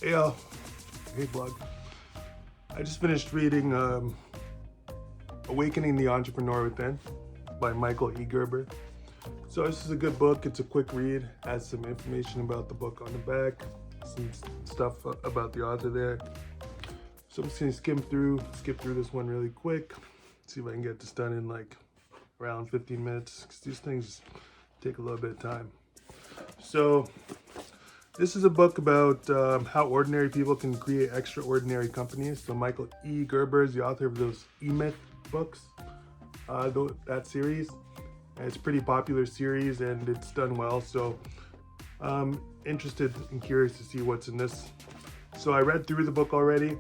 Yeah, hey blog. I just finished reading Awakening the Entrepreneur Within by Michael E. Gerber. So this is a good book. It's a quick read. Has some information about the book on the back, some stuff about the author there. So I'm just gonna skip through this one really quick. See if I can get this done in like around 15 minutes, because these things take a little bit of time. So this is a book about how ordinary people can create extraordinary companies. So Michael E. Gerber is the author of those E-Myth books, that series. And it's a pretty popular series and it's done well. So I'm interested and curious to see what's in this. So I read through the book already.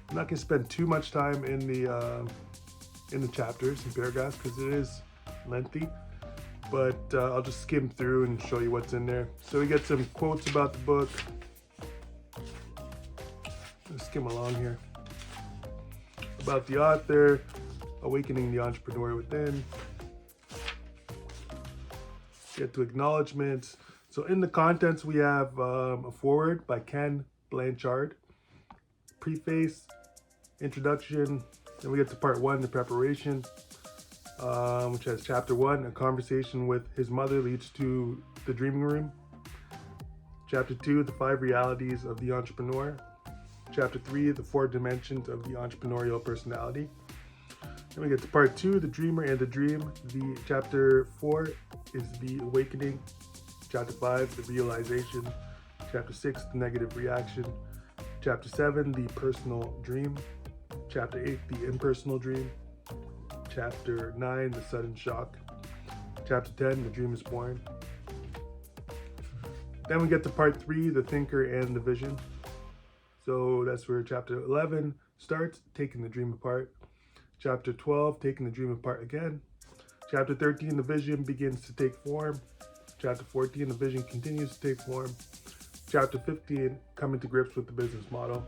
I'm not going to spend too much time in the chapters and paragraphs because it is lengthy. But I'll just skim through and show you what's in there. So we get some quotes about the book. Let's skim along here. About the author, Awakening the Entrepreneur Within. Get to acknowledgements. So in the contents, we have a foreword by Ken Blanchard, preface, introduction. Then we get to part one, the preparation, which has chapter one, a conversation with his mother leads to the dreaming room. Chapter two, the 5 realities of the entrepreneur. Chapter 3, the 4 dimensions of the entrepreneurial personality. Then we get to part 2, the dreamer and the dream. The chapter 4 is the awakening. Chapter 5, the realization. Chapter 6, the negative reaction. Chapter 7, the personal dream. Chapter 8, the impersonal dream. Chapter 9, the sudden shock. Chapter 10, the dream is born. Then we get to part 3, the thinker and the vision. So that's where chapter 11 starts, taking the dream apart. Chapter 12, taking the dream apart again. Chapter 13, the vision begins to take form. Chapter 14, the vision continues to take form. Chapter 15, coming to grips with the business model.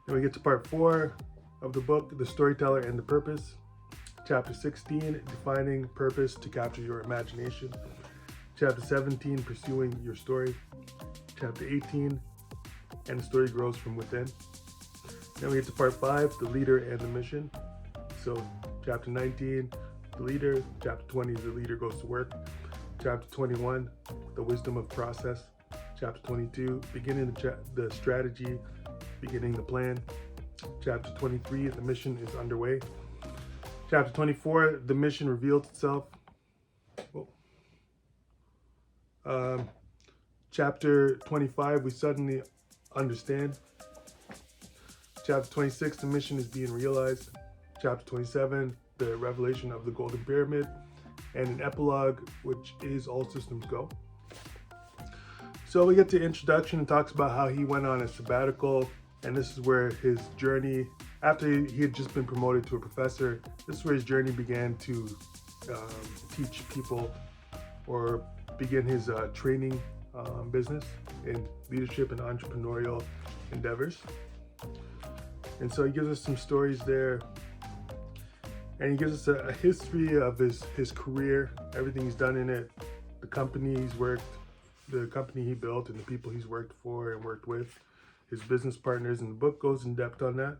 Then we get to part 4 of the book, the storyteller and the purpose. Chapter 16, defining purpose to capture your imagination. Chapter 17, pursuing your story. Chapter 18, and the story grows from within. Then we get to part 5, the leader and the mission. So chapter 19, the leader. Chapter 20, the leader goes to work. Chapter 21, the wisdom of process. Chapter 22, beginning the strategy, beginning the plan. Chapter 23, the mission is underway. Chapter 24, the mission reveals itself. Chapter 25, we suddenly understand. Chapter 26, the mission is being realized. Chapter 27, the revelation of the golden pyramid. And an epilogue, which is all systems go. So we get to introduction and talks about how he went on a sabbatical. And this is where his journey, after he had just been promoted to a professor, this is where his journey began to teach people or begin his training business in leadership and entrepreneurial endeavors. And so he gives us some stories there. And he gives us a history of his career, everything he's done in it, the company he's worked, the company he built, and the people he's worked for and worked with, his business partners, and the book goes in depth on that.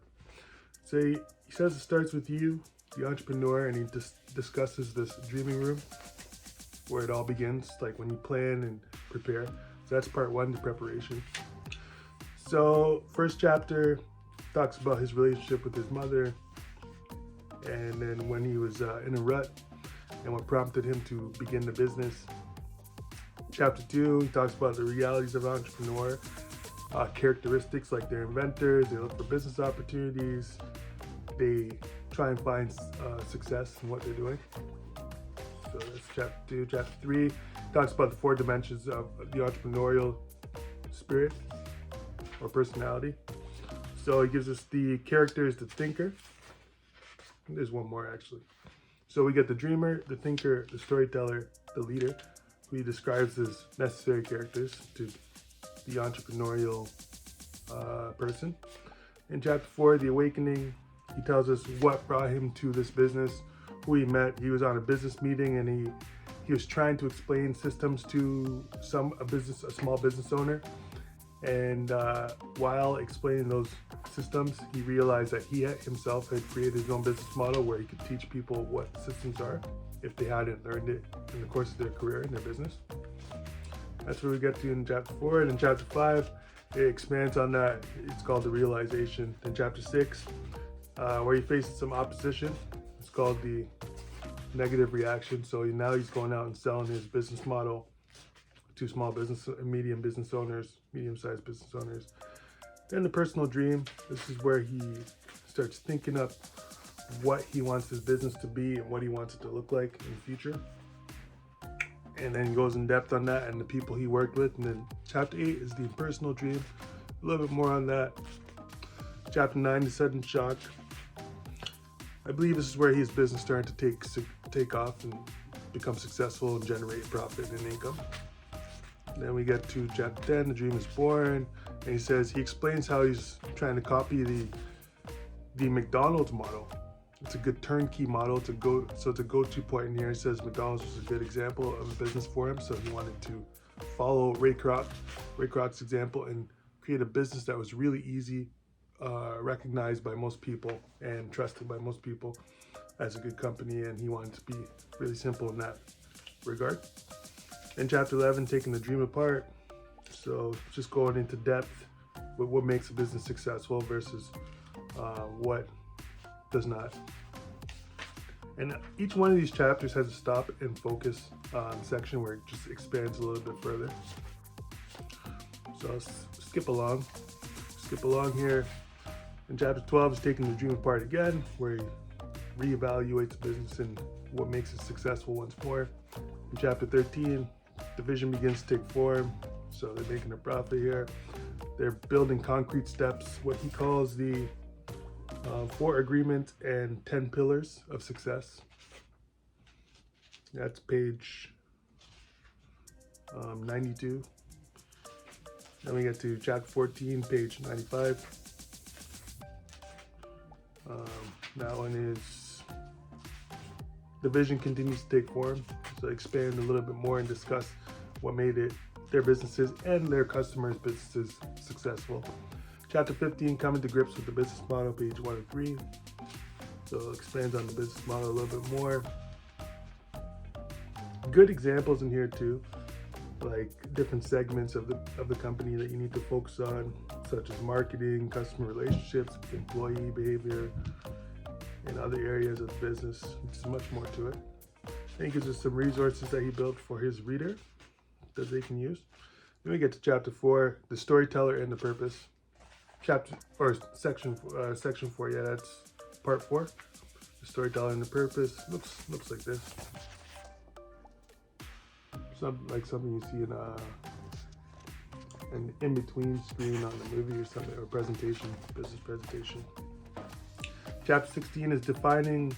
So he says it starts with you, the entrepreneur, and he discusses this dreaming room where it all begins, like when you plan and prepare. So that's part 1, the preparation. So first chapter talks about his relationship with his mother, and then when he was in a rut and what prompted him to begin the business. Chapter 2, he talks about the realities of an entrepreneur, characteristics like they're inventors, they look for business opportunities, they try and find success in what they're doing. So that's chapter 2. Chapter 3 talks about the 4 dimensions of the entrepreneurial spirit or personality. So he gives us the characters, the thinker. There's one more actually. So we get the dreamer, the thinker, the storyteller, the leader, who he describes as necessary characters to the entrepreneurial person. In chapter 4, the awakening, he tells us what brought him to this business, who he met. He was on a business meeting and he was trying to explain systems to a small business owner, And while explaining those systems, he realized that he himself had created his own business model where he could teach people what systems are if they hadn't learned it in the course of their career in their business. That's where we get to in chapter 4. And in chapter 5, it expands on that. It's called the realization. In chapter 6, where he faces some opposition, it's called the negative reaction. So now he's going out and selling his business model to small business, medium-sized business owners. Then the personal dream. This is where he starts thinking up what he wants his business to be and what he wants it to look like in the future. And then he goes in depth on that and the people he worked with. And then chapter 8 is the personal dream. A little bit more on that. Chapter 9, the sudden shock. I believe this is where his business started to take off and become successful and generate profit and income. Then we get to chapter 10, the dream is born. And he says, he explains how he's trying to copy the McDonald's model. It's a good turnkey model to go. So it's a go-to point in here. He says McDonald's was a good example of a business for him. So he wanted to follow Ray Kroc's example and create a business that was really easy, recognized by most people and trusted by most people as a good company. And he wanted to be really simple in that regard. In chapter 11, taking the dream apart. So just going into depth with what makes a business successful versus what does not. And each one of these chapters has a stop and focus section where it just expands a little bit further. So I'll skip along here. In chapter 12 is taking the dream apart again, where he reevaluates the business and what makes it successful once more. In chapter 13, the vision begins to take form. So they're making a profit here. They're building concrete steps, what he calls the 4 agreements and 10 pillars of success. That's page 92. Then we get to chapter 14, page 95. That one is the vision continues to take form. So expand a little bit more and discuss what made their businesses and their customers' businesses successful. Chapter 15, coming to grips with the business model, page 103. So it expands on the business model a little bit more. Good examples in here too, like different segments of the company that you need to focus on, such as marketing, customer relationships, employee behavior, and other areas of the business. There's much more to it. And he gives us some resources that he built for his reader that they can use. Then we get to chapter 4, the storyteller and the purpose. Section 4. Yeah, that's part 4. The storyteller and the purpose looks like this. Something you see in an in-between screen on a movie or something, or business presentation. Chapter 16 is defining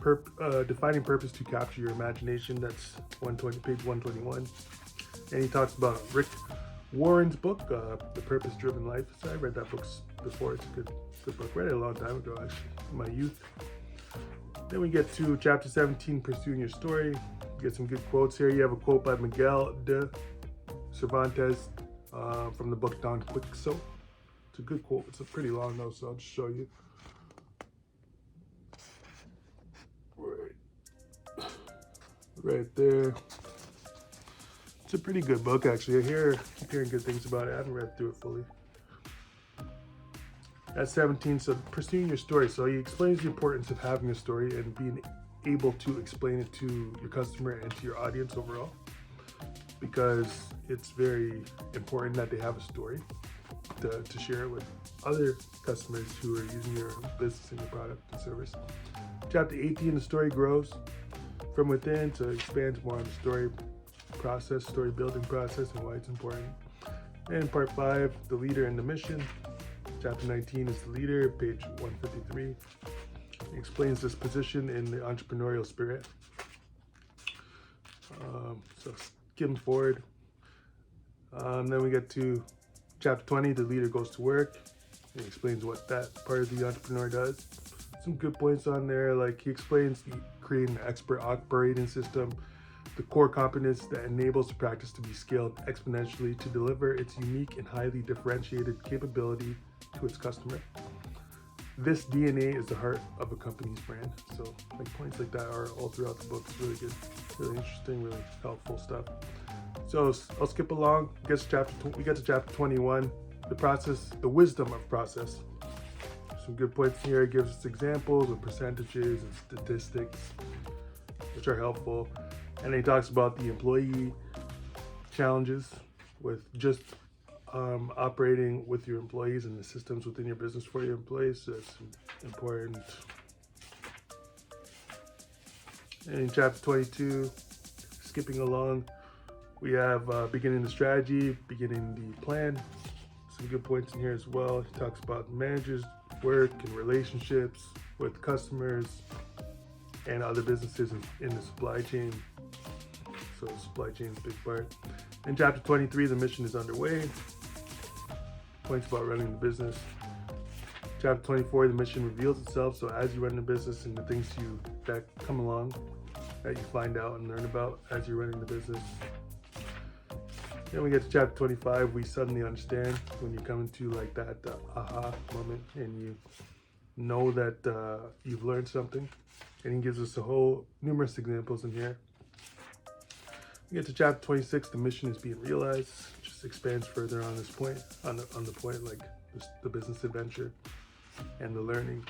purpose to capture your imagination. That's page 121. And he talks about Rick Warren's book, The Purpose-Driven Life. So I read that book before. It's a good book. Read it a long time ago, actually, in my youth. Then we get to chapter 17, Pursuing Your Story. You get some good quotes here. You have a quote by Miguel de Cervantes from the book Don Quixote. It's a good quote. It's pretty long though, so I'll just show you. Right there. It's a pretty good book, actually. I'm hearing good things about it. I haven't read through it fully. At 17, so pursuing your story. So he explains the importance of having a story and being able to explain it to your customer and to your audience overall, because it's very important that they have a story to share it with other customers who are using your business and your product and service. Chapter 18, the story grows from within, so it expands more on the story building process and why it's important. And part 5, the leader and the mission. Chapter 19 is the leader, page 153. It explains this position in the entrepreneurial spirit. So skim forward. Then we get to chapter 20, the leader goes to work. It explains what that part of the entrepreneur does. Some good points on there, like he explains creating an expert operating system, the core competence that enables the practice to be scaled exponentially to deliver its unique and highly differentiated capability to its customer. This DNA is the heart of a company's brand. So like points like that are all throughout the book. It's really good, really interesting, really helpful stuff. So I'll skip along. We get to chapter 21, the process, the wisdom of process. Some good points here. It gives us examples of percentages and statistics, which are helpful. And then he talks about the employee challenges with just operating with your employees and the systems within your business for your employees. So that's important. And in chapter 22, skipping along, we have beginning the strategy, beginning the plan. Some good points in here as well. He talks about managers' work and relationships with customers and other businesses in the supply chain. So the supply chain is a big part. In chapter 23, the mission is underway. Points about running the business. Chapter 24, the mission reveals itself. So as you run the business and the things that come along that you find out and learn about as you're running the business. Then we get to chapter 25, we suddenly understand when you come into like that aha moment and you know that you've learned something. And he gives us numerous examples in here. We get to chapter 26, the mission is being realized. Just expands further on this point, on the point like the business adventure and the learning.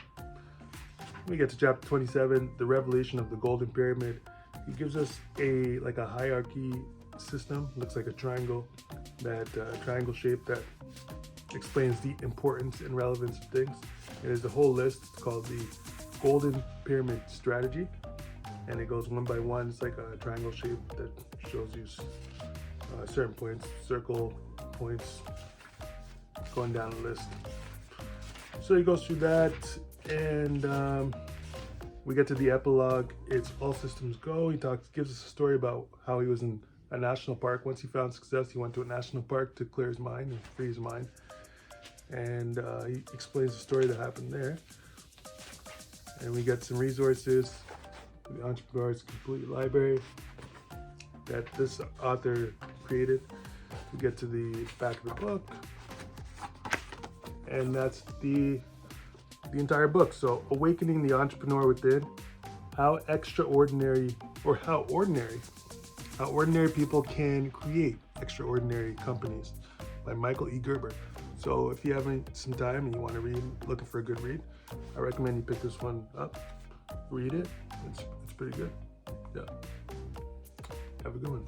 We get to chapter 27, the revelation of the golden pyramid. He gives us a hierarchy system, looks like a triangle, triangle shape that explains the importance and relevance of things. And there's a whole list. It's called the golden pyramid strategy, and it goes one by one. It's like a triangle shape that shows you certain points, circle points, going down the list. So he goes through that, and we get to the epilogue. It's all systems go. He gives us a story about how he was in a national park. Once he found success, he went to a national park to clear his mind and free his mind. And he explains the story that happened there. And we get some resources, the Entrepreneur's Complete Library that this author created. We get to the back of the book, and that's the entire book. So Awakening the Entrepreneur Within, how ordinary people can create extraordinary companies, by Michael E. Gerber. So if you have some time and you want to read, looking for a good read, I recommend you pick this one up, read it. It's pretty good. Yeah. Have a good one.